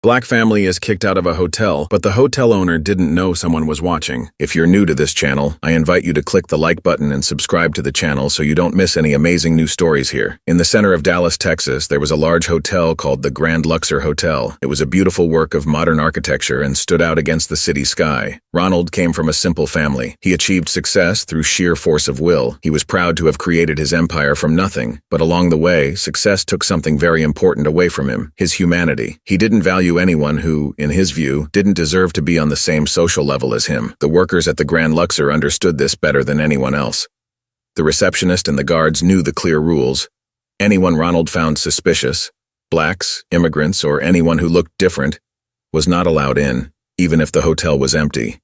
Black family is kicked out of a hotel, but the hotel owner didn't know someone was watching. If you're new to this channel, I invite you to click the like button and subscribe to the channel so you don't miss any amazing new stories here. In the center of Dallas, Texas, there was a large hotel called the Grand Luxor Hotel. It was a beautiful work of modern architecture and stood out against the city sky. Ronald came from a simple family. He achieved success through sheer force of will. He was proud to have created his empire from nothing, but along the way, success took something very important away from him: his humanity. He didn't value anyone who, in his view, didn't deserve to be on the same social level as him. The workers at the Grand Luxor understood this better than anyone else. The receptionist and the guards knew the clear rules. Anyone Ronald found suspicious, blacks, immigrants, or anyone who looked different, was not allowed in, even if the hotel was empty.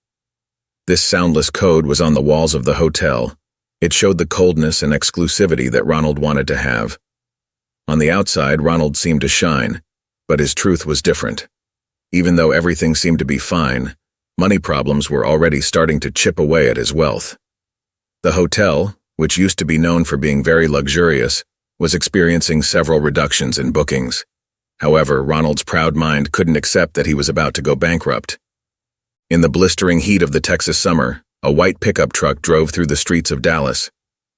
This soundless code was on the walls of the hotel. It showed the coldness and exclusivity that Ronald wanted to have. On the outside, Ronald seemed to shine, but his truth was different. Even though everything seemed to be fine, money problems were already starting to chip away at his wealth. The hotel, which used to be known for being very luxurious, was experiencing several reductions in bookings. However, Ronald's proud mind couldn't accept that he was about to go bankrupt. In the blistering heat of the Texas summer, a white pickup truck drove through the streets of Dallas.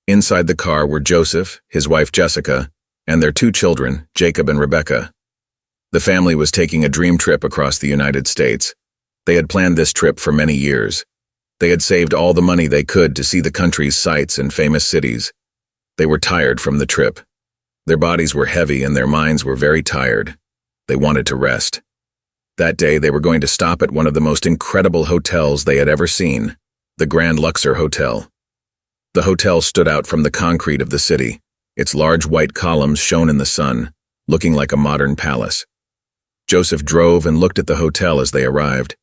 Inside the car were Joseph, his wife Jessica, and their two children, Jacob and Rebecca. The family was taking a dream trip across the United States. They had planned this trip for many years. They had saved all the money they could to see the country's sights and famous cities. They were tired from the trip. Their bodies were heavy and their minds were very tired. They wanted to rest. That day, they were going to stop at one of the most incredible hotels they had ever seen, the Grand Luxor Hotel. The hotel stood out from the concrete of the city. Its large white columns shone in the sun, looking like a modern palace. Joseph drove and looked at the hotel as they arrived.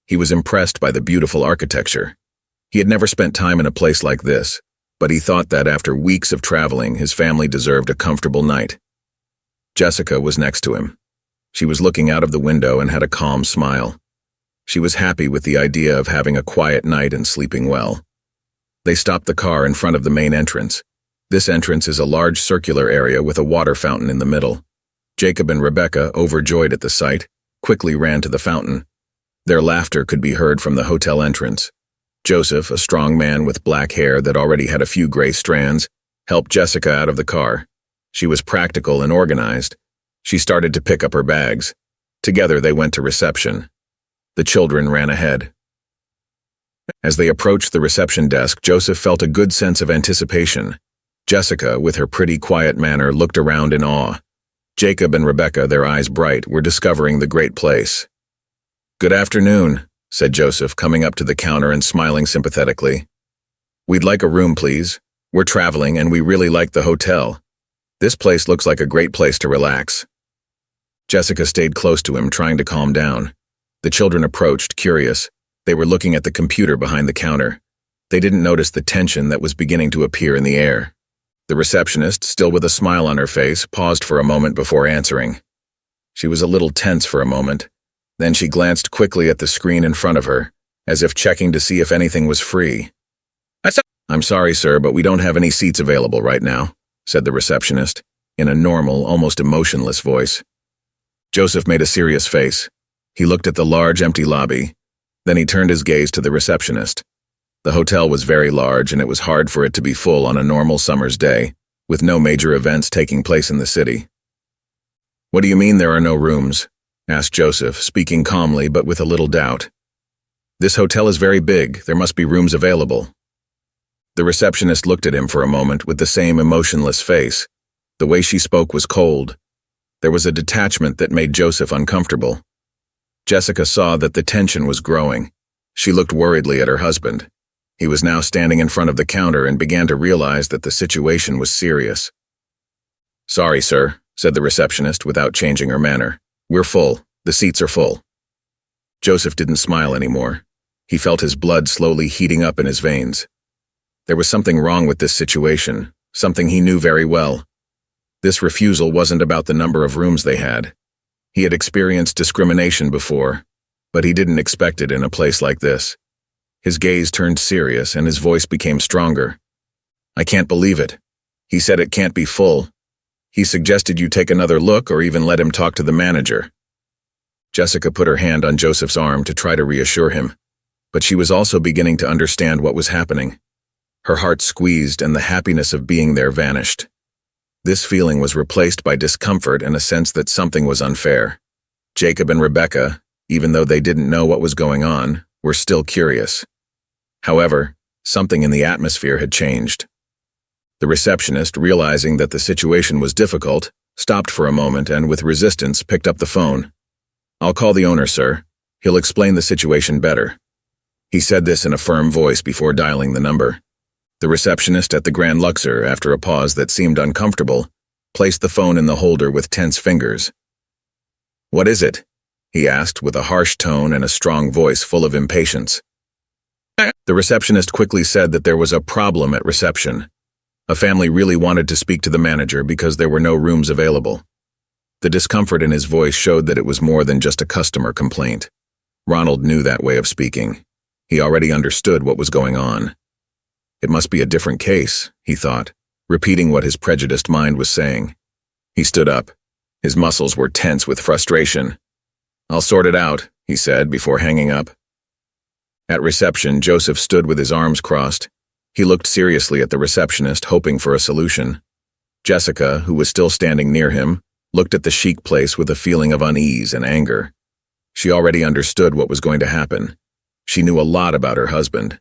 He was impressed by the beautiful architecture. He had never spent time in a place like this, but he thought that after weeks of traveling, his family deserved a comfortable night. Jessica was next to him. She was looking out of the window and had a calm smile. She was happy with the idea of having a quiet night and sleeping well. They stopped the car in front of the main entrance. This entrance is a large circular area with a water fountain in the middle. Jacob and Rebecca, overjoyed at the sight, quickly ran to the fountain. Their laughter could be heard from the hotel entrance. Joseph, a strong man with black hair that already had a few gray strands, helped Jessica out of the car. She was practical and organized. She started to pick up her bags. Together they went to reception. The children ran ahead. As they approached the reception desk, Joseph felt a good sense of anticipation. Jessica, with her pretty, quiet manner, looked around in awe. Jacob and Rebecca, their eyes bright, were discovering the great place. "Good afternoon," said Joseph, coming up to the counter and smiling sympathetically. "We'd like a room, please. We're traveling and we really like the hotel. This place looks like a great place to relax." Jessica stayed close to him, trying to calm down. The children approached, curious. They were looking at the computer behind the counter. They didn't notice the tension that was beginning to appear in the air. The receptionist, still with a smile on her face, paused for a moment before answering. She was a little tense for a moment. Then she glanced quickly at the screen in front of her, as if checking to see if anything was free. "I'm sorry, sir, but we don't have any seats available right now," said the receptionist, in a normal, almost emotionless voice. Joseph made a serious face. He looked at the large, empty lobby. Then he turned his gaze to the receptionist. The hotel was very large, and it was hard for it to be full on a normal summer's day, with no major events taking place in the city. "What do you mean there are no rooms?" asked Joseph, speaking calmly but with a little doubt. "This hotel is very big. There must be rooms available." The receptionist looked at him for a moment with the same emotionless face. The way she spoke was cold. There was a detachment that made Joseph uncomfortable. Jessica saw that the tension was growing. She looked worriedly at her husband. He was now standing in front of the counter and began to realize that the situation was serious. "Sorry, sir," said the receptionist without changing her manner. "We're full. The seats are full." Joseph didn't smile anymore. He felt his blood slowly heating up in his veins. There was something wrong with this situation, something he knew very well. This refusal wasn't about the number of rooms they had. He had experienced discrimination before, but he didn't expect it in a place like this. His gaze turned serious and his voice became stronger. "I can't believe it. He said it can't be full. He suggested you take another look or even let him talk to the manager." Jessica put her hand on Joseph's arm to try to reassure him, but she was also beginning to understand what was happening. Her heart squeezed and the happiness of being there vanished. This feeling was replaced by discomfort and a sense that something was unfair. Jacob and Rebecca, even though they didn't know what was going on, were still curious. However, something in the atmosphere had changed. The receptionist, realizing that the situation was difficult, stopped for a moment and, with resistance, picked up the phone. "I'll call the owner, sir. He'll explain the situation better." He said this in a firm voice before dialing the number. The receptionist at the Grand Luxor, after a pause that seemed uncomfortable, placed the phone in the holder with tense fingers. "What is it?" he asked with a harsh tone and a strong voice full of impatience. The receptionist quickly said that there was a problem at reception. A family really wanted to speak to the manager because there were no rooms available. The discomfort in his voice showed that it was more than just a customer complaint. Ronald knew that way of speaking. He already understood what was going on. It must be a different case, he thought, repeating what his prejudiced mind was saying. He stood up. His muscles were tense with frustration. "I'll sort it out," he said before hanging up. At reception, Joseph stood with his arms crossed. He looked seriously at the receptionist, hoping for a solution. Jessica, who was still standing near him, looked at the chic place with a feeling of unease and anger. She already understood what was going to happen. She knew a lot about her husband.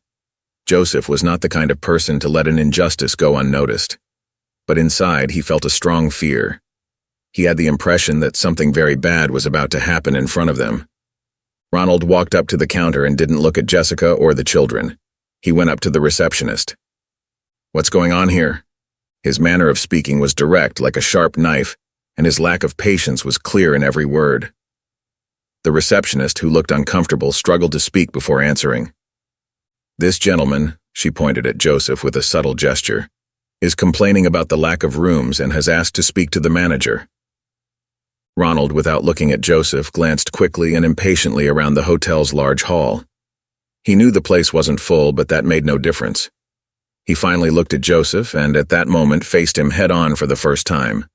Joseph was not the kind of person to let an injustice go unnoticed. But inside, he felt a strong fear. He had the impression that something very bad was about to happen in front of them. Ronald walked up to the counter and didn't look at Jessica or the children. He went up to the receptionist. "What's going on here?" His manner of speaking was direct, like a sharp knife, and his lack of patience was clear in every word. The receptionist, who looked uncomfortable, struggled to speak before answering. "This gentleman," she pointed at Joseph with a subtle gesture, "is complaining about the lack of rooms and has asked to speak to the manager." Ronald, without looking at Joseph, glanced quickly and impatiently around the hotel's large hall. He knew the place wasn't full, but that made no difference. He finally looked at Joseph and, at that moment, faced him head-on for the first time.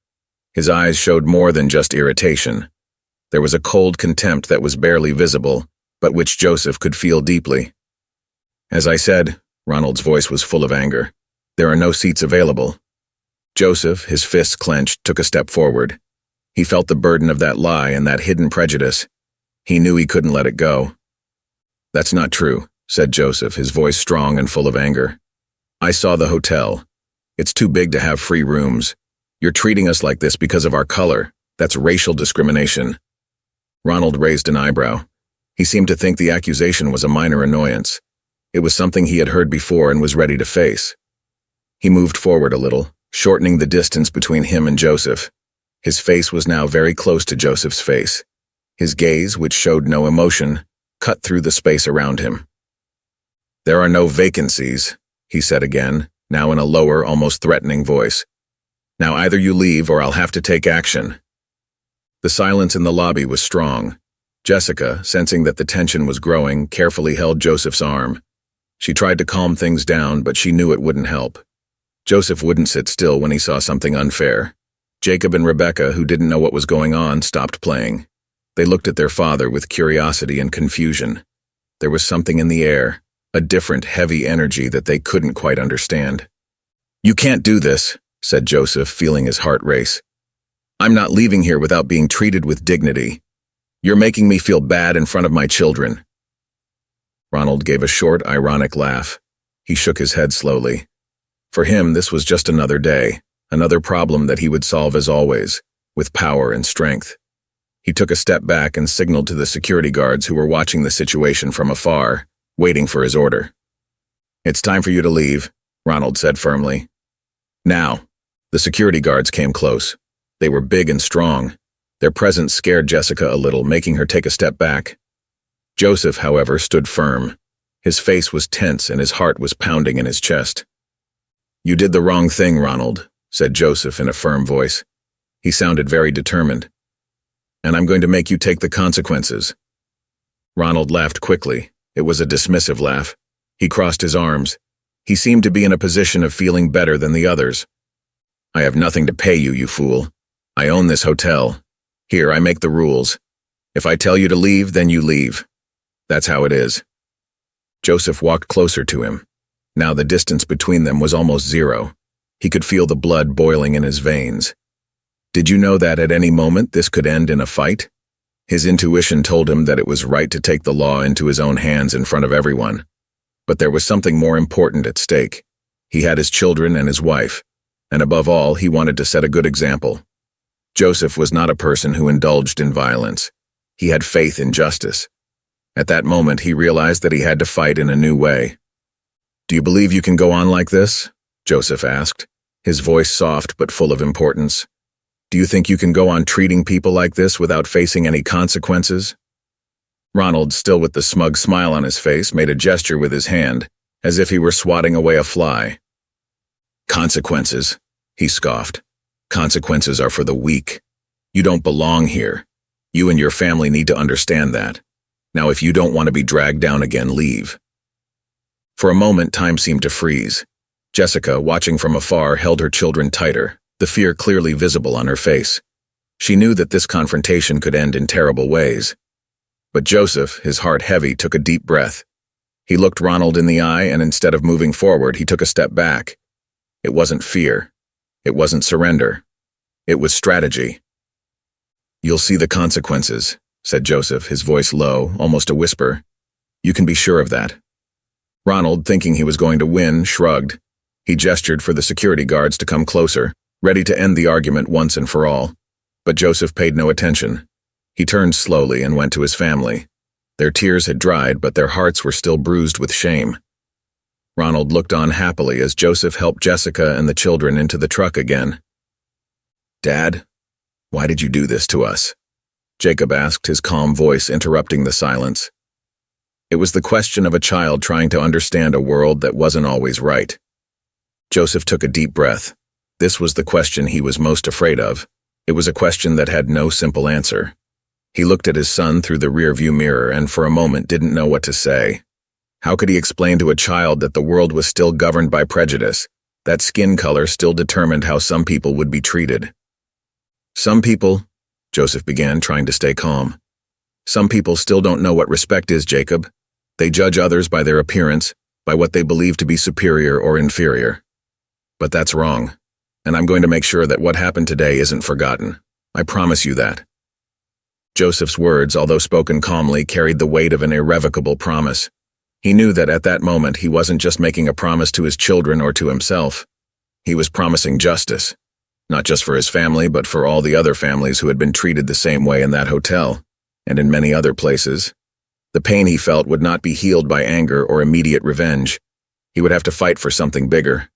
His eyes showed more than just irritation. There was a cold contempt that was barely visible, but which Joseph could feel deeply. "As I said," Ronald's voice was full of anger, "there are no seats available." Joseph, his fists clenched, took a step forward. He felt the burden of that lie and that hidden prejudice. He knew he couldn't let it go. "That's not true," said Joseph, his voice strong and full of anger. "I saw the hotel. It's too big to have free rooms. You're treating us like this because of our color. That's racial discrimination." Ronald raised an eyebrow. He seemed to think the accusation was a minor annoyance. It was something he had heard before and was ready to face. He moved forward a little, shortening the distance between him and Joseph. His face was now very close to Joseph's face. His gaze, which showed no emotion, cut through the space around him. "There are no vacancies," he said again, now in a lower, almost threatening voice. "Now either you leave or I'll have to take action." The silence in the lobby was strong. Jessica, sensing that the tension was growing, carefully held Joseph's arm. She tried to calm things down, but she knew it wouldn't help. Joseph wouldn't sit still when he saw something unfair. Jacob and Rebecca, who didn't know what was going on, stopped playing. They looked at their father with curiosity and confusion. There was something in the air, a different, heavy energy that they couldn't quite understand. "You can't do this," said Joseph, feeling his heart race. "I'm not leaving here without being treated with dignity. You're making me feel bad in front of my children." Ronald gave a short, ironic laugh. He shook his head slowly. For him, this was just another day, another problem that he would solve as always, with power and strength. He took a step back and signaled to the security guards who were watching the situation from afar, waiting for his order. "It's time for you to leave," Ronald said firmly. "Now." The security guards came close. They were big and strong. Their presence scared Jessica a little, making her take a step back. Joseph, however, stood firm. His face was tense and his heart was pounding in his chest. "You did the wrong thing, Ronald," said Joseph in a firm voice. He sounded very determined. "And I'm going to make you take the consequences." Ronald laughed quickly. It was a dismissive laugh. He crossed his arms. He seemed to be in a position of feeling better than the others. "I have nothing to pay you, you fool. I own this hotel. Here, I make the rules. If I tell you to leave, then you leave. That's how it is. Joseph walked closer to him. Now the distance between them was almost zero. He could feel the blood boiling in his veins. Did you know that at any moment this could end in a fight? His intuition told him that it was right to take the law into his own hands in front of everyone. But there was something more important at stake. He had his children and his wife, and above all, he wanted to set a good example. Joseph was not a person who indulged in violence. He had faith in justice. At that moment, he realized that he had to fight in a new way. "Do you believe you can go on like this?" Joseph asked, his voice soft but full of importance. "Do you think you can go on treating people like this without facing any consequences?" Ronald, still with the smug smile on his face, made a gesture with his hand, as if he were swatting away a fly. "Consequences," he scoffed. "Consequences are for the weak. You don't belong here. You and your family need to understand that. Now, if you don't want to be dragged down again, leave." For a moment, time seemed to freeze. Jessica, watching from afar, held her children tighter, the fear clearly visible on her face. She knew that this confrontation could end in terrible ways. But Joseph, his heart heavy, took a deep breath. He looked Ronald in the eye, and instead of moving forward, he took a step back. It wasn't fear. It wasn't surrender. It was strategy. "You'll see the consequences," said Joseph, his voice low, almost a whisper. "You can be sure of that." Ronald, thinking he was going to win, shrugged. He gestured for the security guards to come closer, ready to end the argument once and for all. But Joseph paid no attention. He turned slowly and went to his family. Their tears had dried, but their hearts were still bruised with shame. Ronald looked on happily as Joseph helped Jessica and the children into the truck again. "Dad, why did you do this to us?" Jacob asked, his calm voice interrupting the silence. It was the question of a child trying to understand a world that wasn't always right. Joseph took a deep breath. This was the question he was most afraid of. It was a question that had no simple answer. He looked at his son through the rearview mirror and for a moment didn't know what to say. How could he explain to a child that the world was still governed by prejudice, that skin color still determined how some people would be treated? "Some people," Joseph began, trying to stay calm. "Some people still don't know what respect is, Jacob. They judge others by their appearance, by what they believe to be superior or inferior. But that's wrong, and I'm going to make sure that what happened today isn't forgotten. I promise you that." Joseph's words, although spoken calmly, carried the weight of an irrevocable promise. He knew that at that moment he wasn't just making a promise to his children or to himself. He was promising justice, not just for his family, but for all the other families who had been treated the same way in that hotel, and in many other places. The pain he felt would not be healed by anger or immediate revenge. He would have to fight for something bigger.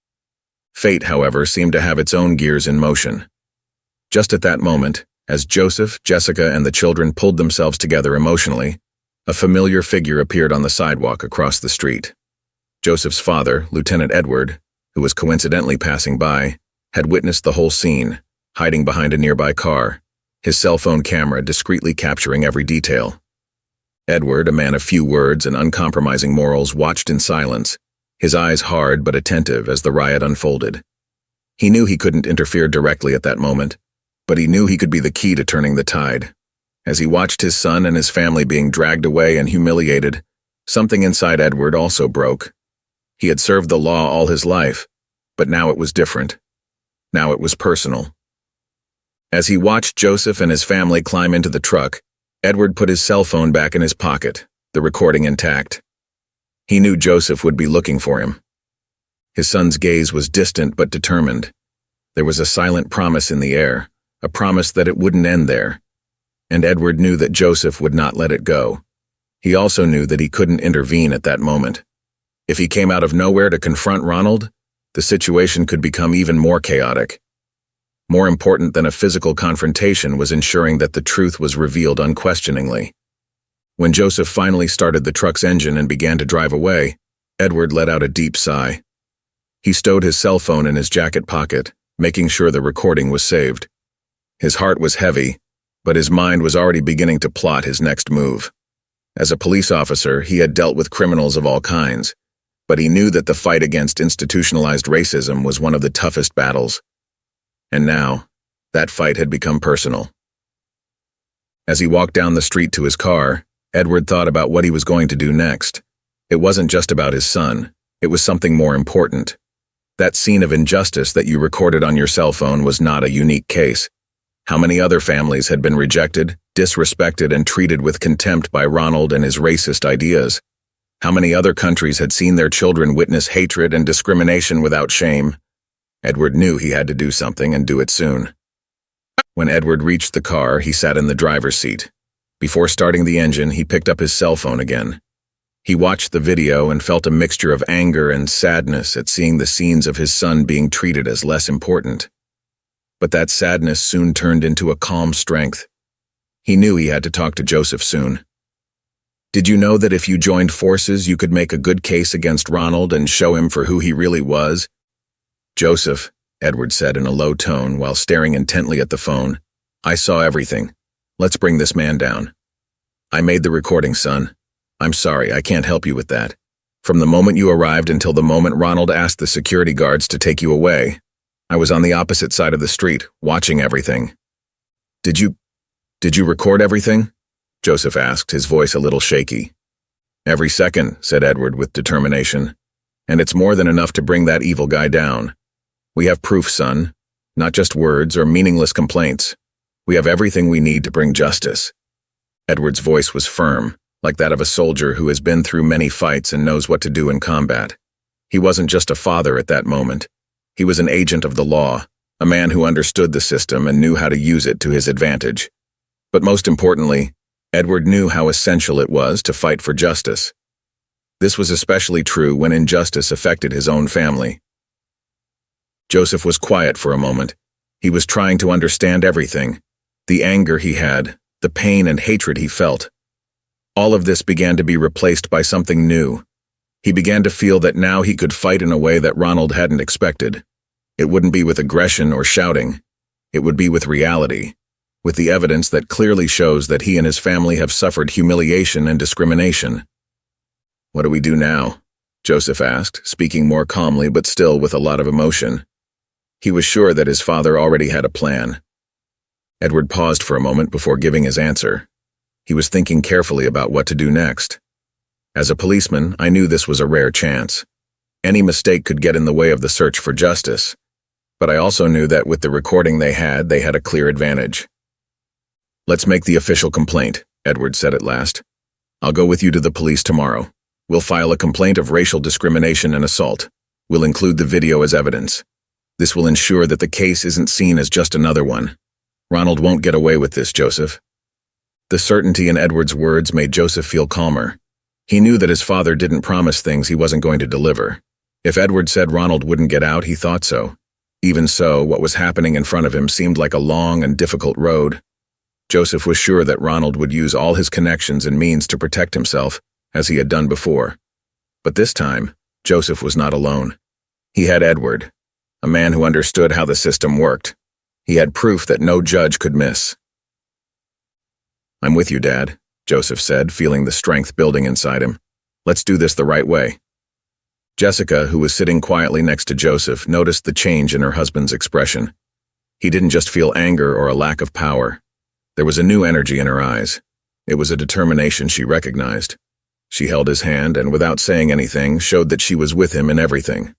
Fate, however, seemed to have its own gears in motion. Just at that moment, as Joseph, Jessica, and the children pulled themselves together emotionally, a familiar figure appeared on the sidewalk across the street. Joseph's father, Lieutenant Edward, who was coincidentally passing by, had witnessed the whole scene, hiding behind a nearby car, his cell phone camera discreetly capturing every detail. Edward, a man of few words and uncompromising morals, watched in silence, his eyes hard but attentive as the riot unfolded. He knew he couldn't interfere directly at that moment, but he knew he could be the key to turning the tide. As he watched his son and his family being dragged away and humiliated, something inside Edward also broke. He had served the law all his life, but now it was different. Now it was personal. As he watched Joseph and his family climb into the truck, Edward put his cell phone back in his pocket, the recording intact. He knew Joseph would be looking for him. His son's gaze was distant but determined. There was a silent promise in the air, a promise that it wouldn't end there. And Edward knew that Joseph would not let it go. He also knew that he couldn't intervene at that moment. If he came out of nowhere to confront Ronald, the situation could become even more chaotic. More important than a physical confrontation was ensuring that the truth was revealed unquestioningly. When Joseph finally started the truck's engine and began to drive away, Edward let out a deep sigh. He stowed his cell phone in his jacket pocket, making sure the recording was saved. His heart was heavy, but his mind was already beginning to plot his next move. As a police officer, he had dealt with criminals of all kinds, but he knew that the fight against institutionalized racism was one of the toughest battles. And now, that fight had become personal. As he walked down the street to his car, Edward thought about what he was going to do next. It wasn't just about his son. It was something more important. That scene of injustice that you recorded on your cell phone was not a unique case. How many other families had been rejected, disrespected, and treated with contempt by Ronald and his racist ideas? How many other countries had seen their children witness hatred and discrimination without shame? Edward knew he had to do something and do it soon. When Edward reached the car, he sat in the driver's seat. Before starting the engine, he picked up his cell phone again. He watched the video and felt a mixture of anger and sadness at seeing the scenes of his son being treated as less important. But that sadness soon turned into a calm strength. He knew he had to talk to Joseph soon. Did you know that if you joined forces, you could make a good case against Ronald and show him for who he really was? Joseph, Edward said in a low tone while staring intently at the phone, I saw everything. Let's bring this man down. I made the recording, son. I'm sorry, I can't help you with that. From the moment you arrived until the moment Ronald asked the security guards to take you away, I was on the opposite side of the street, watching everything. Did you record everything? Joseph asked, his voice a little shaky. Every second, said Edward with determination. And it's more than enough to bring that evil guy down. We have proof, son. Not just words or meaningless complaints. We have everything we need to bring justice. Edward's voice was firm, like that of a soldier who has been through many fights and knows what to do in combat. He wasn't just a father at that moment. He was an agent of the law, a man who understood the system and knew how to use it to his advantage. But most importantly, Edward knew how essential it was to fight for justice. This was especially true when injustice affected his own family. Joseph was quiet for a moment. He was trying to understand everything. The anger he had, the pain and hatred he felt. All of this began to be replaced by something new. He began to feel that now he could fight in a way that Ronald hadn't expected. It wouldn't be with aggression or shouting. It would be with reality, with the evidence that clearly shows that he and his family have suffered humiliation and discrimination. What do we do now? Joseph asked, speaking more calmly but still with a lot of emotion. He was sure that his father already had a plan. Edward paused for a moment before giving his answer. He was thinking carefully about what to do next. As a policeman, I knew this was a rare chance. Any mistake could get in the way of the search for justice. But I also knew that with the recording they had a clear advantage. Let's make the official complaint, Edward said at last. I'll go with you to the police tomorrow. We'll file a complaint of racial discrimination and assault. We'll include the video as evidence. This will ensure that the case isn't seen as just another one. Ronald won't get away with this, Joseph. The certainty in Edward's words made Joseph feel calmer. He knew that his father didn't promise things he wasn't going to deliver. If Edward said Ronald wouldn't get out, he thought so. Even so, what was happening in front of him seemed like a long and difficult road. Joseph was sure that Ronald would use all his connections and means to protect himself, as he had done before. But this time, Joseph was not alone. He had Edward, a man who understood how the system worked. He had proof that no judge could miss. I'm with you, Dad, Joseph said, feeling the strength building inside him. Let's do this the right way. Jessica, who was sitting quietly next to Joseph, noticed the change in her husband's expression. He didn't just feel anger or a lack of power. There was a new energy in her eyes. It was a determination she recognized. She held his hand and, without saying anything, showed that she was with him in everything.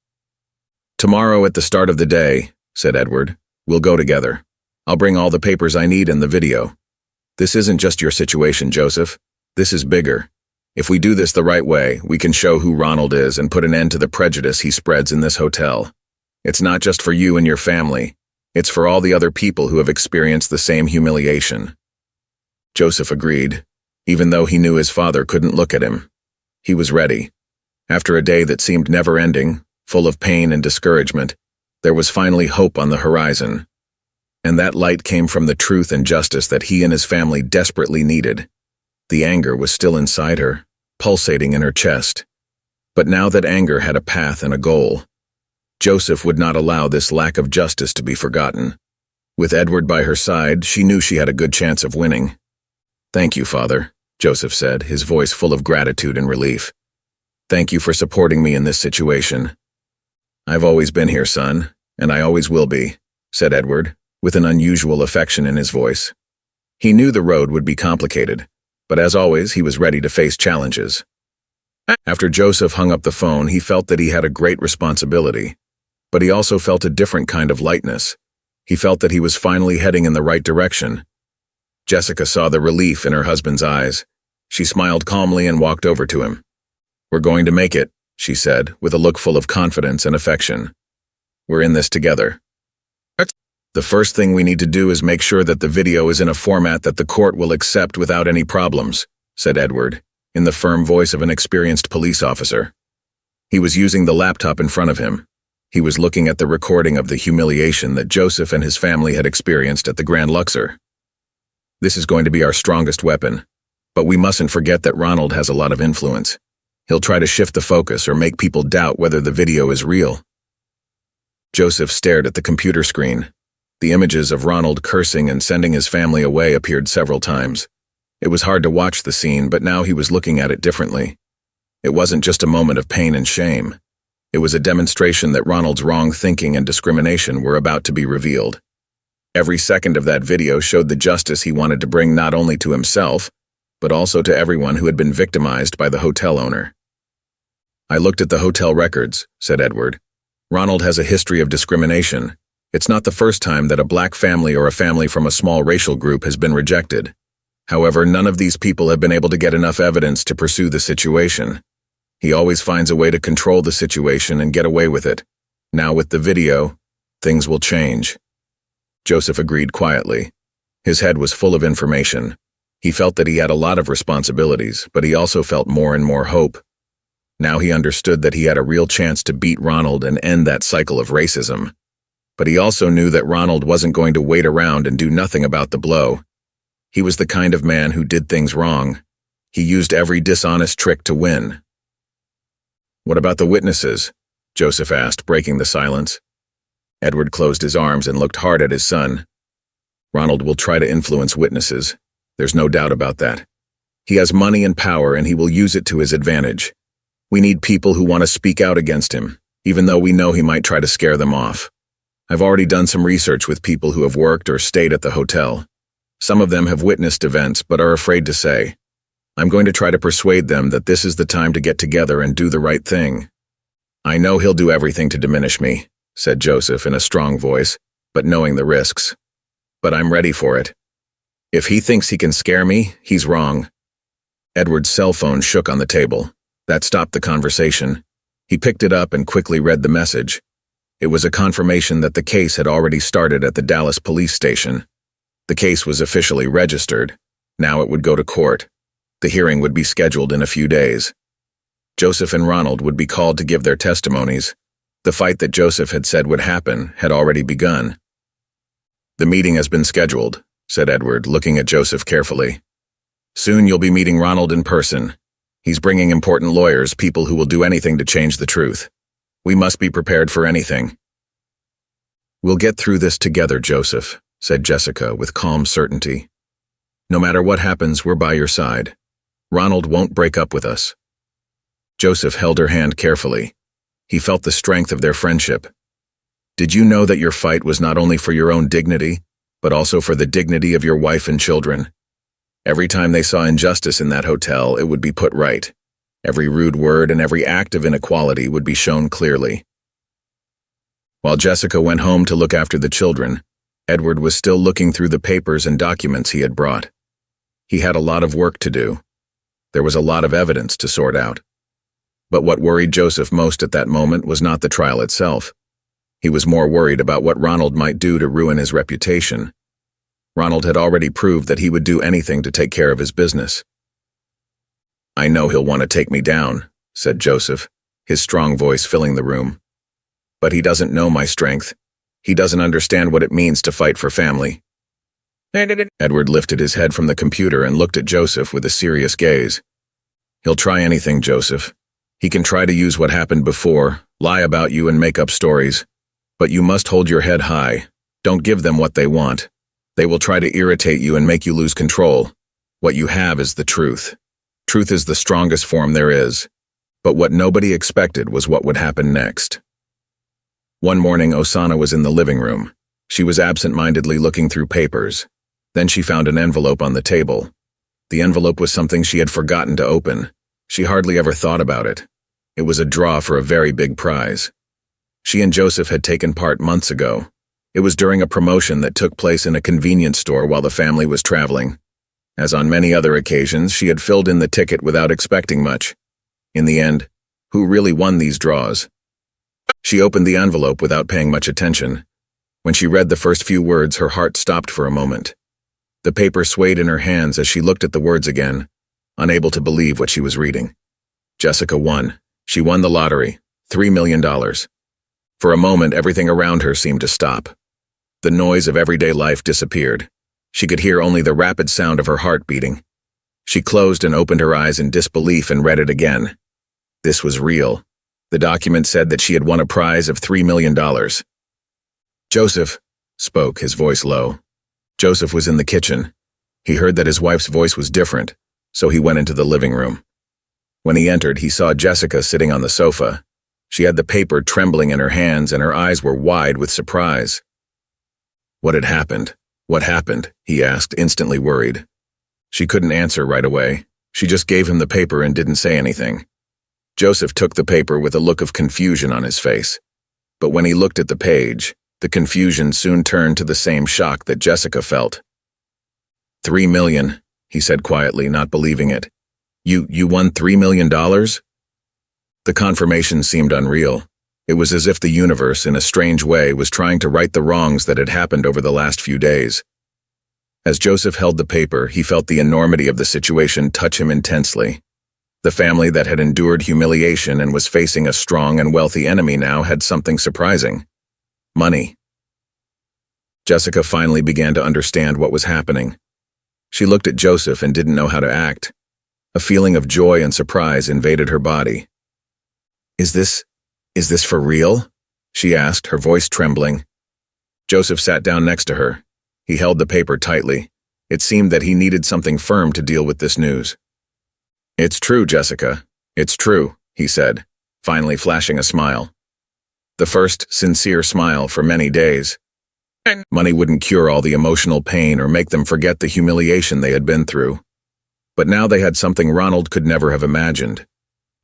Tomorrow at the start of the day, said Edward, we'll go together. I'll bring all the papers I need and the video. This isn't just your situation, Joseph. This is bigger. If we do this the right way, we can show who Ronald is and put an end to the prejudice he spreads in this hotel. It's not just for you and your family. It's for all the other people who have experienced the same humiliation. Joseph agreed, even though he knew his father couldn't look at him. He was ready. After a day that seemed never-ending, full of pain and discouragement, there was finally hope on the horizon. And that light came from the truth and justice that he and his family desperately needed. The anger was still inside her, pulsating in her chest. But now that anger had a path and a goal, Joseph would not allow this lack of justice to be forgotten. With Edward by her side, she knew she had a good chance of winning. Thank you, Father, Joseph said, his voice full of gratitude and relief. Thank you for supporting me in this situation. I've always been here, son, and I always will be, said Edward, with an unusual affection in his voice. He knew the road would be complicated, but as always, he was ready to face challenges. After Joseph hung up the phone, he felt that he had a great responsibility, but he also felt a different kind of lightness. He felt that he was finally heading in the right direction. Jessica saw the relief in her husband's eyes. She smiled calmly and walked over to him. "We're going to make it," she said, with a look full of confidence and affection. "We're in this together. The first thing we need to do is make sure that the video is in a format that the court will accept without any problems," said Edward, in the firm voice of an experienced police officer. He was using the laptop in front of him. He was looking at the recording of the humiliation that Joseph and his family had experienced at the Grand Luxor. "This is going to be our strongest weapon, but we mustn't forget that Ronald has a lot of influence. He'll try to shift the focus or make people doubt whether the video is real." Joseph stared at the computer screen. The images of Ronald cursing and sending his family away appeared several times. It was hard to watch the scene, but now he was looking at it differently. It wasn't just a moment of pain and shame. It was a demonstration that Ronald's wrong thinking and discrimination were about to be revealed. Every second of that video showed the justice he wanted to bring not only to himself, but also to everyone who had been victimized by the hotel owner. "I looked at the hotel records," said Edward. "Ronald has a history of discrimination. It's not the first time that a black family or a family from a small racial group has been rejected. However, none of these people have been able to get enough evidence to pursue the situation. He always finds a way to control the situation and get away with it. Now with the video, things will change." Joseph agreed quietly. His head was full of information. He felt that he had a lot of responsibilities, but he also felt more and more hope. Now he understood that he had a real chance to beat Ronald and end that cycle of racism. But he also knew that Ronald wasn't going to wait around and do nothing about the blow. He was the kind of man who did things wrong. He used every dishonest trick to win. "What about the witnesses?" Joseph asked, breaking the silence. Edward closed his arms and looked hard at his son. "Ronald will try to influence witnesses. There's no doubt about that. He has money and power, and he will use it to his advantage. We need people who want to speak out against him, even though we know he might try to scare them off. I've already done some research with people who have worked or stayed at the hotel. Some of them have witnessed events but are afraid to say. I'm going to try to persuade them that this is the time to get together and do the right thing." "I know he'll do everything to diminish me," said Joseph in a strong voice, but knowing the risks. "But I'm ready for it. If he thinks he can scare me, he's wrong." Edward's cell phone shook on the table. That stopped the conversation. He picked it up and quickly read the message. It was a confirmation that the case had already started at the Dallas police station. The case was officially registered. Now it would go to court. The hearing would be scheduled in a few days. Joseph and Ronald would be called to give their testimonies. The fight that Joseph had said would happen had already begun. "The meeting has been scheduled," said Edward, looking at Joseph carefully. "Soon you'll be meeting Ronald in person. He's bringing important lawyers, people who will do anything to change the truth. We must be prepared for anything." "We'll get through this together, Joseph," said Jessica with calm certainty. "No matter what happens, we're by your side. Ronald won't break up with us." Joseph held her hand carefully. He felt the strength of their friendship. "Did you know that your fight was not only for your own dignity, but also for the dignity of your wife and children? Every time they saw injustice in that hotel, it would be put right. Every rude word and every act of inequality would be shown clearly." While Jessica went home to look after the children, Edward was still looking through the papers and documents he had brought. He had a lot of work to do. There was a lot of evidence to sort out. But what worried Joseph most at that moment was not the trial itself. He was more worried about what Ronald might do to ruin his reputation. Ronald had already proved that he would do anything to take care of his business. "I know he'll want to take me down," said Joseph, his strong voice filling the room. "But he doesn't know my strength. He doesn't understand what it means to fight for family." Edward lifted his head from the computer and looked at Joseph with a serious gaze. "He'll try anything, Joseph. He can try to use what happened before, lie about you and make up stories. But you must hold your head high. Don't give them what they want. They will try to irritate you and make you lose control. What you have is the truth. Truth is the strongest form there is. But what nobody expected was what would happen next." One morning, Osana was in the living room. She was absent-mindedly looking through papers. Then she found an envelope on the table. The envelope was something she had forgotten to open. She hardly ever thought about it. It was a draw for a very big prize. She and Joseph had taken part months ago. It was during a promotion that took place in a convenience store while the family was traveling. As on many other occasions, she had filled in the ticket without expecting much. In the end, who really won these draws? She opened the envelope without paying much attention. When she read the first few words, her heart stopped for a moment. The paper swayed in her hands as she looked at the words again, unable to believe what she was reading. Jessica won. She won the lottery, $3 million. For a moment, everything around her seemed to stop. The noise of everyday life disappeared. She could hear only the rapid sound of her heart beating. She closed and opened her eyes in disbelief and read it again. This was real. The document said that she had won a prize of $3 million. Joseph spoke, his voice low. Joseph was in the kitchen. He heard that his wife's voice was different, so he went into the living room. When he entered, he saw Jessica sitting on the sofa. She had the paper trembling in her hands and her eyes were wide with surprise. What had happened? What happened? He asked, instantly worried. She couldn't answer right away. She just gave him the paper and didn't say anything. Joseph took the paper with a look of confusion on his face. But when he looked at the page, the confusion soon turned to the same shock that Jessica felt. $3 million, he said quietly, not believing it. You won $3 million? The confirmation seemed unreal. It was as if the universe, in a strange way, was trying to right the wrongs that had happened over the last few days. As Joseph held the paper, he felt the enormity of the situation touch him intensely. The family that had endured humiliation and was facing a strong and wealthy enemy now had something surprising. Money. Jessica finally began to understand what was happening. She looked at Joseph and didn't know how to act. A feeling of joy and surprise invaded her body. Is this for real? She asked, her voice trembling. Joseph sat down next to her. He held the paper tightly. It seemed that he needed something firm to deal with this news. It's true, Jessica. It's true, he said, finally flashing a smile. The first sincere smile for many days. Money wouldn't cure all the emotional pain or make them forget the humiliation they had been through. But now they had something Ronald could never have imagined.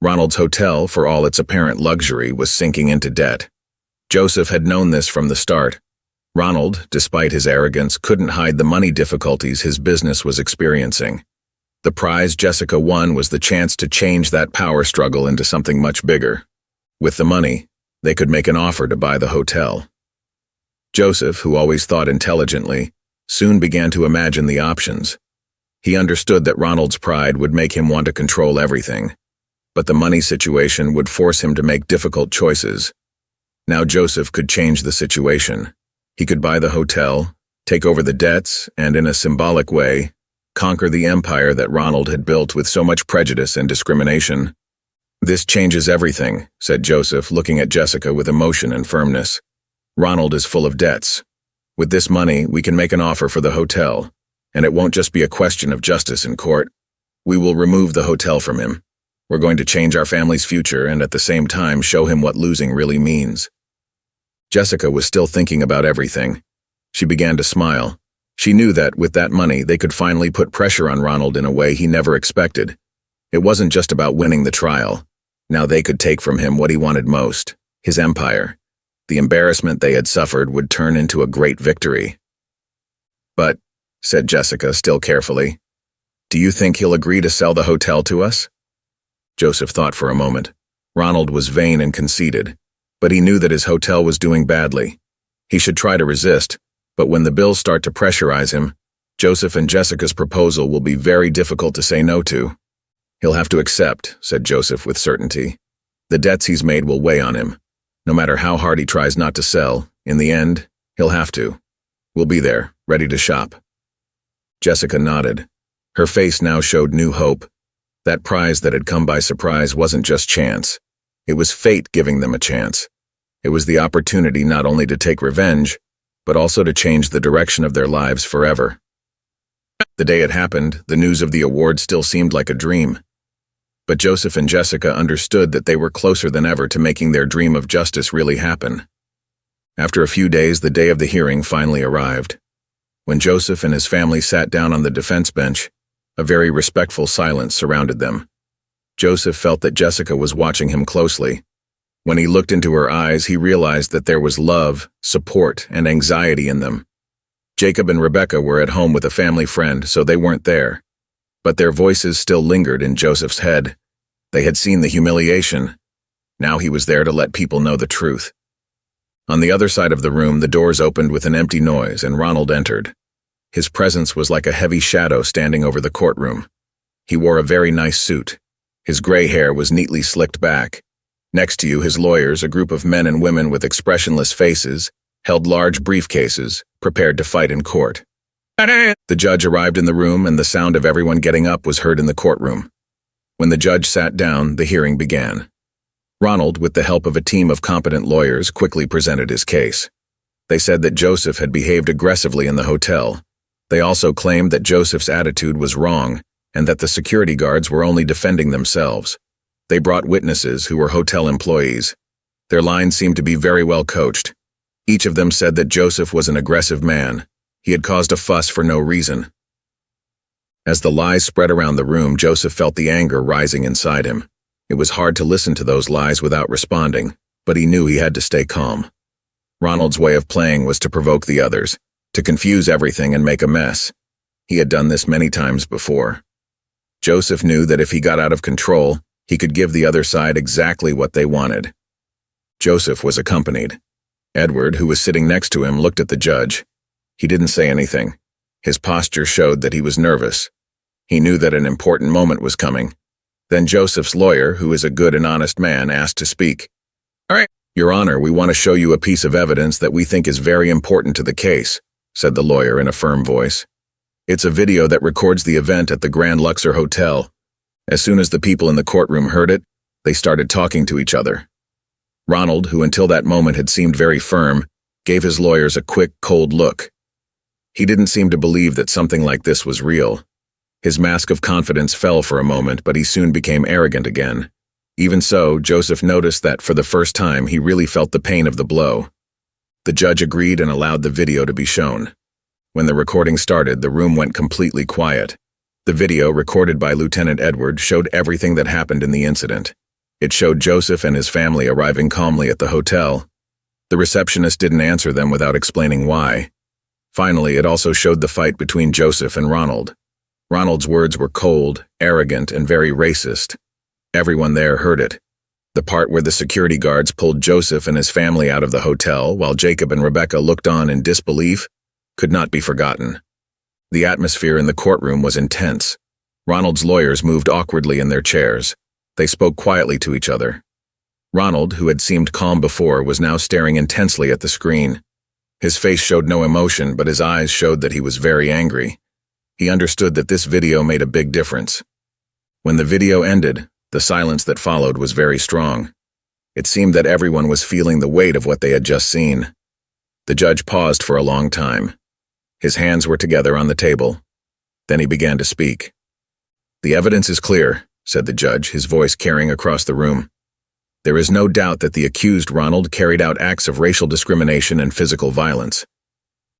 Ronald's hotel, for all its apparent luxury, was sinking into debt. Joseph had known this from the start. Ronald, despite his arrogance, couldn't hide the money difficulties his business was experiencing. The prize Jessica won was the chance to change that power struggle into something much bigger. With the money, they could make an offer to buy the hotel. Joseph, who always thought intelligently, soon began to imagine the options. He understood that Ronald's pride would make him want to control everything, but the money situation would force him to make difficult choices. Now Joseph could change the situation. He could buy the hotel, take over the debts, and in a symbolic way, conquer the empire that Ronald had built with so much prejudice and discrimination. This changes everything, said Joseph, looking at Jessica with emotion and firmness. Ronald is full of debts. With this money, we can make an offer for the hotel, and it won't just be a question of justice in court. We will remove the hotel from him. We're going to change our family's future and at the same time show him what losing really means. Jessica was still thinking about everything. She began to smile. She knew that, with that money, they could finally put pressure on Ronald in a way he never expected. It wasn't just about winning the trial. Now they could take from him what he wanted most, his empire. The embarrassment they had suffered would turn into a great victory. But, said Jessica, still carefully, do you think he'll agree to sell the hotel to us? Joseph thought for a moment. Ronald was vain and conceited, but he knew that his hotel was doing badly. He should try to resist, but when the bills start to pressurize him, Joseph and Jessica's proposal will be very difficult to say no to. He'll have to accept, said Joseph with certainty. The debts he's made will weigh on him. No matter how hard he tries not to sell, in the end, he'll have to. We'll be there, ready to shop. Jessica nodded. Her face now showed new hope. That prize that had come by surprise wasn't just chance. It was fate giving them a chance. It was the opportunity not only to take revenge, but also to change the direction of their lives forever. The day it happened, the news of the award still seemed like a dream. But Joseph and Jessica understood that they were closer than ever to making their dream of justice really happen. After a few days, the day of the hearing finally arrived. When Joseph and his family sat down on the defense bench, a very respectful silence surrounded them. Joseph felt that Jessica was watching him closely. When he looked into her eyes, he realized that there was love, support, and anxiety in them. Jacob and Rebecca were at home with a family friend, so they weren't there. But their voices still lingered in Joseph's head. They had seen the humiliation. Now he was there to let people know the truth. On the other side of the room, the doors opened with an empty noise, and Ronald entered. His presence was like a heavy shadow standing over the courtroom. He wore a very nice suit. His gray hair was neatly slicked back. Next to you, his lawyers, a group of men and women with expressionless faces, held large briefcases, prepared to fight in court. The judge arrived in the room, and the sound of everyone getting up was heard in the courtroom. When the judge sat down, the hearing began. Ronald, with the help of a team of competent lawyers, quickly presented his case. They said that Joseph had behaved aggressively in the hotel. They also claimed that Joseph's attitude was wrong and that the security guards were only defending themselves. They brought witnesses who were hotel employees. Their lines seemed to be very well coached. Each of them said that Joseph was an aggressive man. He had caused a fuss for no reason. As the lies spread around the room, Joseph felt the anger rising inside him. It was hard to listen to those lies without responding, but he knew he had to stay calm. Ronald's way of playing was to provoke the others, to confuse everything and make a mess. He had done this many times before. Joseph knew that if he got out of control, he could give the other side exactly what they wanted. Joseph was accompanied. Edward, who was sitting next to him, looked at the judge. He didn't say anything. His posture showed that he was nervous. He knew that an important moment was coming. Then Joseph's lawyer, who is a good and honest man, asked to speak. "All right, Your Honor, we want to show you a piece of evidence that we think is very important to the case," said the lawyer in a firm voice. "It's a video that records the event at the Grand Luxor Hotel." As soon as the people in the courtroom heard it, they started talking to each other. Ronald, who until that moment had seemed very firm, gave his lawyers a quick, cold look. He didn't seem to believe that something like this was real. His mask of confidence fell for a moment, but he soon became arrogant again. Even so, Joseph noticed that for the first time he really felt the pain of the blow. The judge agreed and allowed the video to be shown. When the recording started, the room went completely quiet. The video, recorded by Lieutenant Edward, showed everything that happened in the incident. It showed Joseph and his family arriving calmly at the hotel. The receptionist didn't answer them without explaining why. Finally, it also showed the fight between Joseph and Ronald. Ronald's words were cold, arrogant, and very racist. Everyone there heard it. The part where the security guards pulled Joseph and his family out of the hotel while Jacob and Rebecca looked on in disbelief could not be forgotten. The atmosphere in the courtroom was intense. Ronald's lawyers moved awkwardly in their chairs. They spoke quietly to each other. Ronald, who had seemed calm before, was now staring intensely at the screen. His face showed no emotion, but his eyes showed that he was very angry. He understood that this video made a big difference. When the video ended, the silence that followed was very strong. It seemed that everyone was feeling the weight of what they had just seen. The judge paused for a long time. His hands were together on the table. Then he began to speak. "The evidence is clear," said the judge, his voice carrying across the room. "There is no doubt that the accused Ronald carried out acts of racial discrimination and physical violence."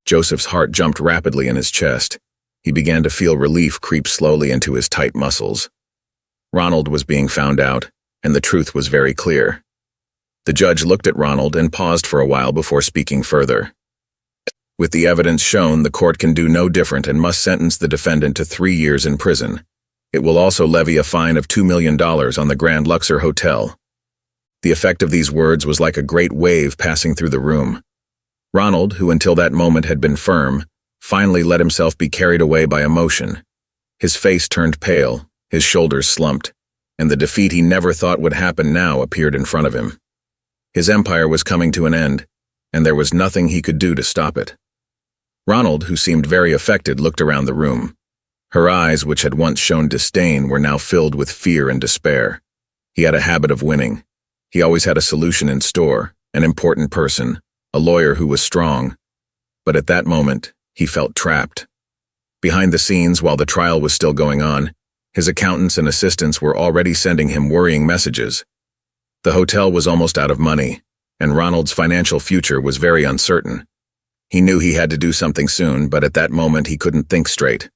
Joseph's heart jumped rapidly in his chest. He began to feel relief creep slowly into his tight muscles. Ronald was being found out, and the truth was very clear. The judge looked at Ronald and paused for a while before speaking further. "With the evidence shown, the court can do no different and must sentence the defendant to 3 years in prison. It will also levy a fine of $2 million on the Grand Luxor Hotel." The effect of these words was like a great wave passing through the room. Ronald, who until that moment had been firm, finally let himself be carried away by emotion. His face turned pale, his shoulders slumped, and the defeat he never thought would happen now appeared in front of him. His empire was coming to an end, and there was nothing he could do to stop it. Ronald, who seemed very affected, looked around the room. Her eyes, which had once shown disdain, were now filled with fear and despair. He had a habit of winning. He always had a solution in store, an important person, a lawyer who was strong. But at that moment, he felt trapped. Behind the scenes, while the trial was still going on, his accountants and assistants were already sending him worrying messages. The hotel was almost out of money, and Ronald's financial future was very uncertain. He knew he had to do something soon, but at that moment he couldn't think straight.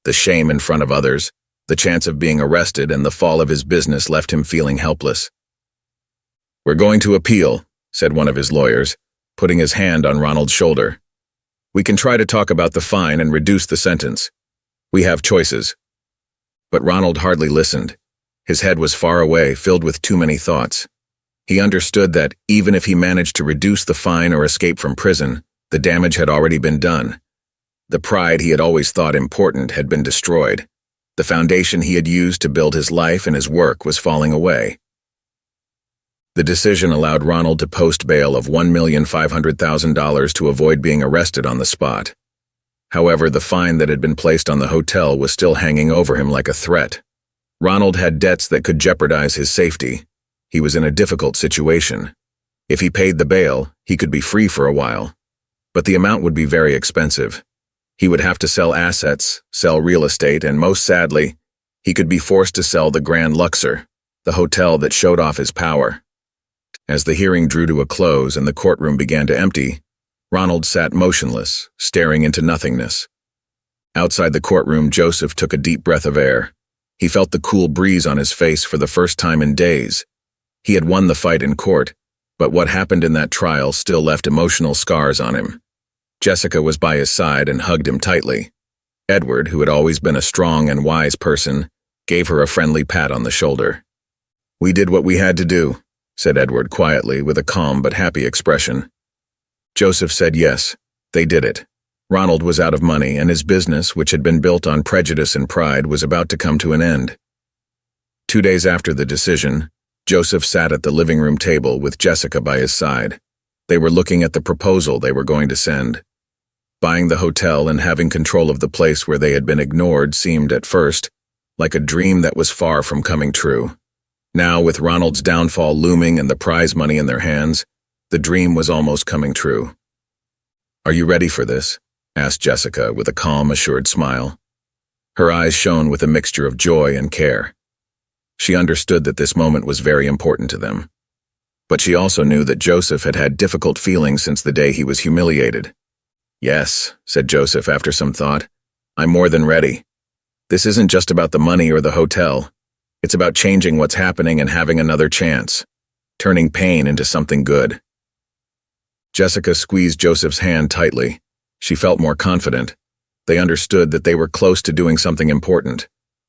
The shame in front of others, the chance of being arrested, and the fall of his business left him feeling helpless. "We're going to appeal," said one of his lawyers, putting his hand on Ronald's shoulder. "We can try to talk about the fine and reduce the sentence. We have choices." But Ronald hardly listened. His head was far away, filled with too many thoughts. He understood that, even if he managed to reduce the fine or escape from prison, the damage had already been done. The pride he had always thought important had been destroyed. The foundation he had used to build his life and his work was falling away. The decision allowed Ronald to post bail of $1,500,000 to avoid being arrested on the spot. However, the fine that had been placed on the hotel was still hanging over him like a threat. Ronald had debts that could jeopardize his safety. He was in a difficult situation. If he paid the bail, he could be free for a while. But the amount would be very expensive. He would have to sell assets, sell real estate, and most sadly, he could be forced to sell the Grand Luxor, the hotel that showed off his power. As the hearing drew to a close and the courtroom began to empty, Ronald sat motionless, staring into nothingness. Outside the courtroom, Joseph took a deep breath of air. He felt the cool breeze on his face for the first time in days. He had won the fight in court, but what happened in that trial still left emotional scars on him. Jessica was by his side and hugged him tightly. Edward, who had always been a strong and wise person, gave her a friendly pat on the shoulder. "We did what we had to do," said Edward quietly with a calm but happy expression. Joseph said yes, they did it. Ronald was out of money, and his business, which had been built on prejudice and pride, was about to come to an end. 2 days after the decision, Joseph sat at the living room table with Jessica by his side. They were looking at the proposal they were going to send. Buying the hotel and having control of the place where they had been ignored seemed, at first, like a dream that was far from coming true. Now, with Ronald's downfall looming and the prize money in their hands, the dream was almost coming true. "Are you ready for this?" asked Jessica with a calm, assured smile. Her eyes shone with a mixture of joy and care. She understood that this moment was very important to them. But she also knew that Joseph had had difficult feelings since the day he was humiliated. "Yes," said Joseph after some thought. "I'm more than ready. This isn't just about the money or the hotel. It's about changing what's happening and having another chance, turning pain into something good." Jessica squeezed Joseph's hand tightly. She felt more confident. They understood that they were close to doing something important.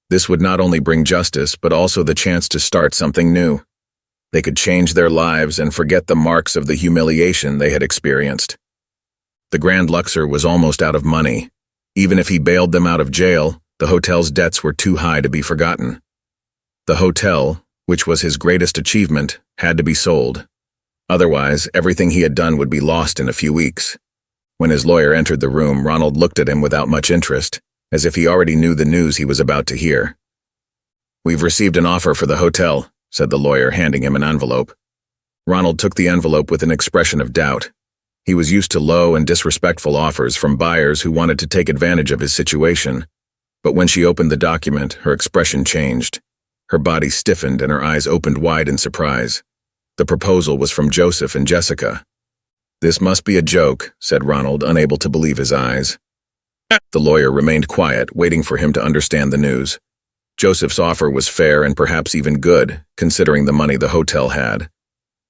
This would not only bring justice, but also the chance to start something new. They could change their lives and forget the marks of the humiliation they had experienced. The Grand Luxor was almost out of money. Even if he bailed them out of jail, the hotel's debts were too high to be forgotten. The hotel, which was his greatest achievement, had to be sold. Otherwise, everything he had done would be lost in a few weeks. When his lawyer entered the room, Ronald looked at him without much interest, as if he already knew the news he was about to hear. "We've received an offer for the hotel," said the lawyer, handing him an envelope. Ronald took the envelope with an expression of doubt. He was used to low and disrespectful offers from buyers who wanted to take advantage of his situation. But when she opened the document, her expression changed. Her body stiffened and her eyes opened wide in surprise. The proposal was from Joseph and Jessica. "This must be a joke," said Ronald, unable to believe his eyes. The lawyer remained quiet, waiting for him to understand the news. Joseph's offer was fair and perhaps even good, considering the money the hotel had.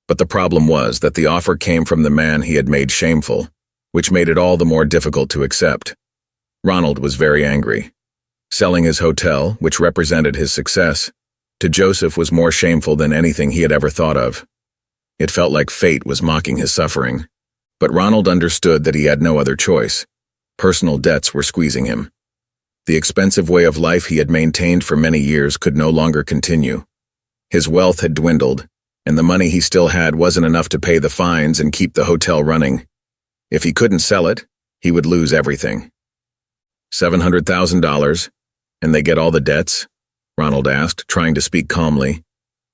But the problem was that the offer came from the man he had made shameful, which made it all the more difficult to accept. Ronald was very angry. Selling his hotel, which represented his success, to Joseph was more shameful than anything he had ever thought of. It felt like fate was mocking his suffering. But Ronald understood that he had no other choice. Personal debts were squeezing him. The expensive way of life he had maintained for many years could no longer continue. His wealth had dwindled, and the money he still had wasn't enough to pay the fines and keep the hotel running. If he couldn't sell it, he would lose everything. $700,000, and they get all the debts? Ronald asked, trying to speak calmly,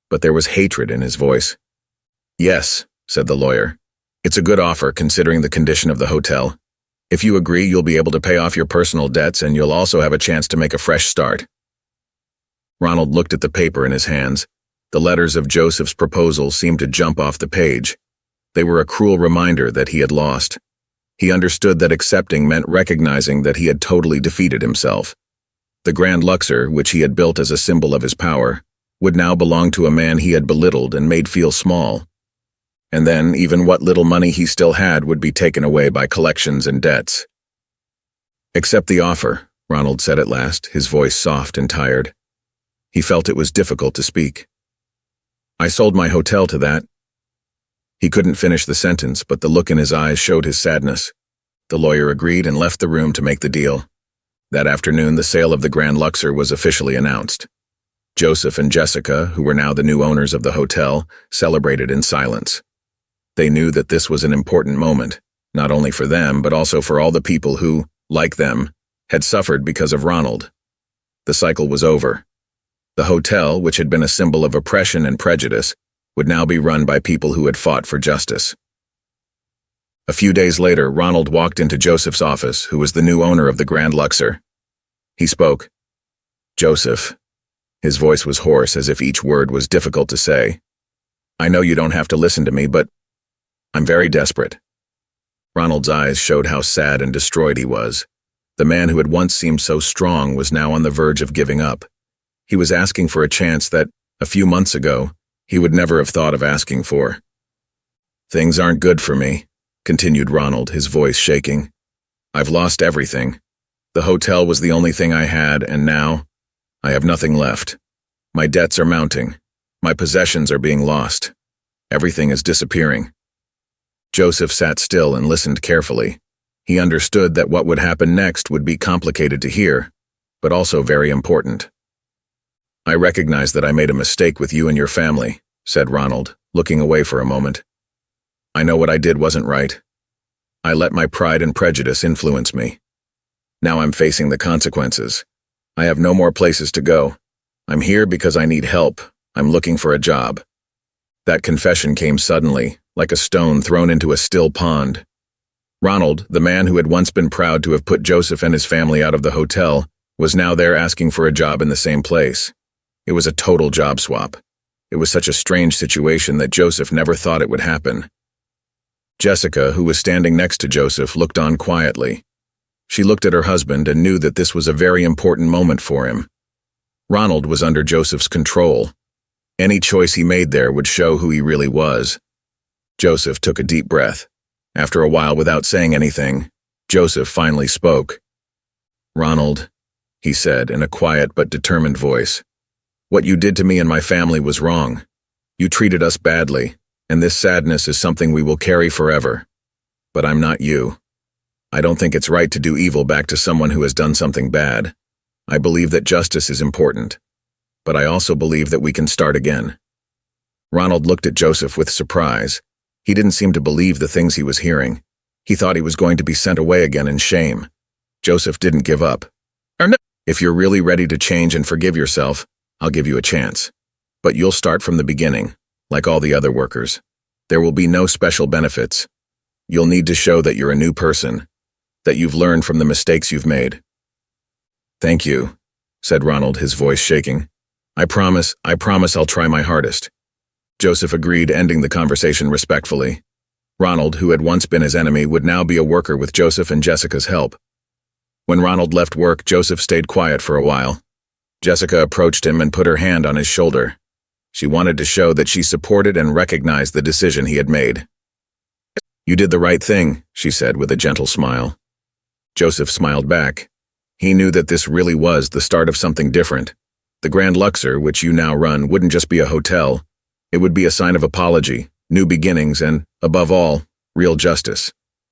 but there was hatred in his voice. "Yes," said the lawyer. "It's a good offer considering the condition of the hotel. If you agree, you'll be able to pay off your personal debts and you'll also have a chance to make a fresh start." Ronald looked at the paper in his hands. The letters of Joseph's proposal seemed to jump off the page. They were a cruel reminder that he had lost. He understood that accepting meant recognizing that he had totally defeated himself. The Grand Luxor, which he had built as a symbol of his power, would now belong to a man he had belittled and made feel small. And then, even what little money he still had would be taken away by collections and debts. "Accept the offer," Ronald said at last, his voice soft and tired. He felt it was difficult to speak. "I sold my hotel to that." He couldn't finish the sentence, but the look in his eyes showed his sadness. The lawyer agreed and left the room to make the deal. That afternoon, the sale of the Grand Luxor was officially announced. Joseph and Jessica, who were now the new owners of the hotel, celebrated in silence. They knew that this was an important moment, not only for them, but also for all the people who, like them, had suffered because of Ronald. The cycle was over. The hotel, which had been a symbol of oppression and prejudice, would now be run by people who had fought for justice. A few days later, Ronald walked into Joseph's office, who was the new owner of the Grand Luxor. He spoke. "Joseph." His voice was hoarse, as if each word was difficult to say. "I know you don't have to listen to me, but I'm very desperate." Ronald's eyes showed how sad and destroyed he was. The man who had once seemed so strong was now on the verge of giving up. He was asking for a chance that, a few months ago, he would never have thought of asking for. "Things aren't good for me," continued Ronald, his voice shaking. "I've lost everything. The hotel was the only thing I had, and now I have nothing left. My debts are mounting. My possessions are being lost. Everything is disappearing." Joseph sat still and listened carefully. He understood that what would happen next would be complicated to hear, but also very important. "I recognize that I made a mistake with you and your family," said Ronald, looking away for a moment. "I know what I did wasn't right. I let my pride and prejudice influence me. Now I'm facing the consequences. I have no more places to go. I'm here because I need help. I'm looking for a job." That confession came suddenly, like a stone thrown into a still pond. Ronald, the man who had once been proud to have put Joseph and his family out of the hotel, was now there asking for a job in the same place. It was a total job swap. It was such a strange situation that Joseph never thought it would happen. Jessica, who was standing next to Joseph, looked on quietly. She looked at her husband and knew that this was a very important moment for him. Ronald was under Joseph's control. Any choice he made there would show who he really was. Joseph took a deep breath. After a while, without saying anything, Joseph finally spoke. "Ronald," he said in a quiet but determined voice, "what you did to me and my family was wrong. You treated us badly, and this sadness is something we will carry forever. But I'm not you. I don't think it's right to do evil back to someone who has done something bad. I believe that justice is important, but I also believe that we can start again." Ronald looked at Joseph with surprise. He didn't seem to believe the things he was hearing. He thought he was going to be sent away again in shame. Joseph didn't give up. "If you're really ready to change and forgive yourself, I'll give you a chance. But you'll start from the beginning, like all the other workers. There will be no special benefits. You'll need to show that you're a new person, that you've learned from the mistakes you've made." "Thank you," said Ronald, his voice shaking. I promise I'll try my hardest." Joseph agreed, ending the conversation respectfully. Ronald, who had once been his enemy, would now be a worker with Joseph and Jessica's help. When Ronald left work, Joseph stayed quiet for a while. Jessica approached him and put her hand on his shoulder. She wanted to show that she supported and recognized the decision he had made. "You did the right thing," she said with a gentle smile. Joseph smiled back. He knew that this really was the start of something different. The Grand Luxor, which you now run, wouldn't just be a hotel. It would be a sign of apology, new beginnings, and, above all, real justice.